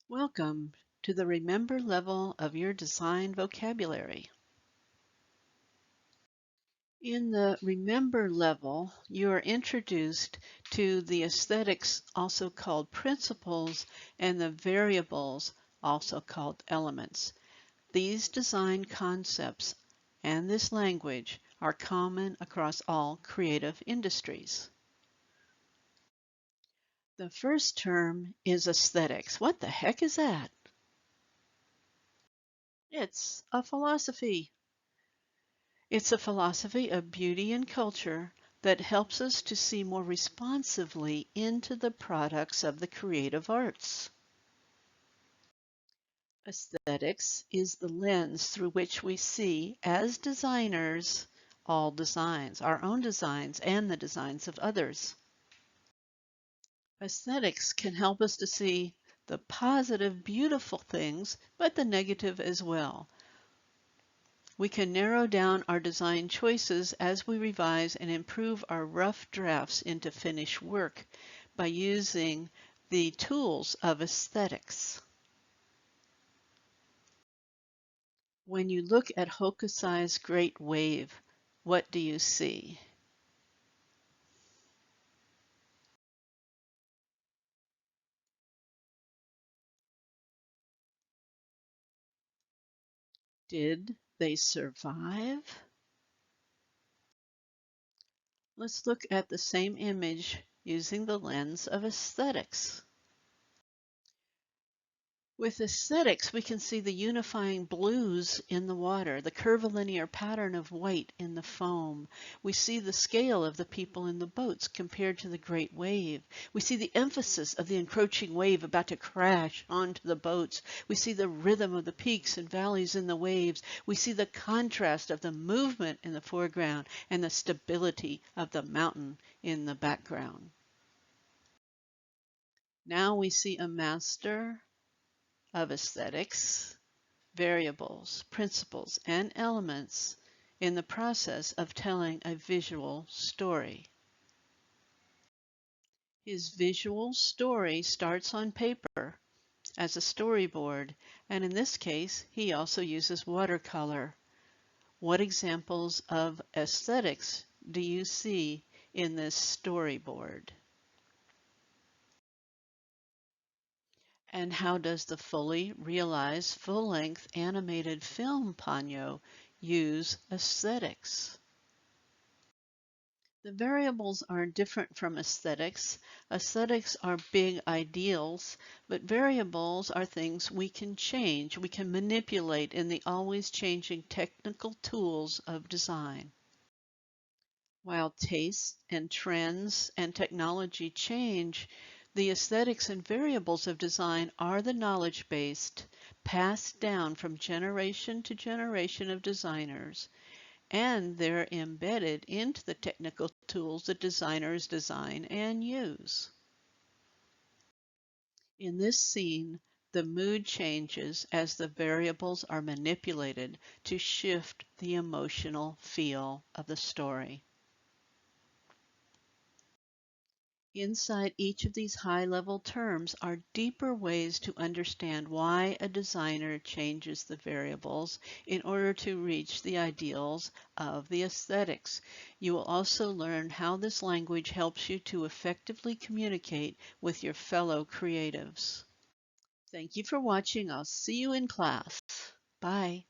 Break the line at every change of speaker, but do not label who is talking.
Welcome to the Remember level of your design vocabulary. In the Remember level, you are introduced to the aesthetics, also called principles, and the variables, also called elements. These design concepts and this language are common across all creative industries. The first term is aesthetics. What the heck is that? It's a philosophy. It's a philosophy of beauty and culture that helps us to see more responsively into the products of the creative arts. Aesthetics is the lens through which we see, as designers, all designs, our own designs and the designs of others. Aesthetics can help us to see the positive, beautiful things, but the negative as well. We can narrow down our design choices as we revise and improve our rough drafts into finished work by using the tools of aesthetics. When you look at Hokusai's Great Wave, what do you see? Did they survive? Let's look at the same image using the lens of aesthetics. With aesthetics, we can see the unifying blues in the water, the curvilinear pattern of white in the foam. We see the scale of the people in the boats compared to the great wave. We see the emphasis of the encroaching wave about to crash onto the boats. We see the rhythm of the peaks and valleys in the waves. We see the contrast of the movement in the foreground and the stability of the mountain in the background. Now we see a master of aesthetics, variables, principles, and elements in the process of telling a visual story. His visual story starts on paper as a storyboard, and in this case, he also uses watercolor. What examples of aesthetics do you see in this storyboard? And how does the fully realized full-length animated film Ponyo use aesthetics? The variables are different from aesthetics. Aesthetics are big ideals, but variables are things we can change, we can manipulate in the always changing technical tools of design. While tastes and trends and technology change, the aesthetics and variables of design are the knowledge-based, passed down from generation to generation of designers, and they're embedded into the technical tools that designers design and use. In this scene, the mood changes as the variables are manipulated to shift the emotional feel of the story. Inside each of these high-level terms are deeper ways to understand why a designer changes the variables in order to reach the ideals of the aesthetics. You will also learn how this language helps you to effectively communicate with your fellow creatives. Thank you for watching. I'll see you in class. Bye.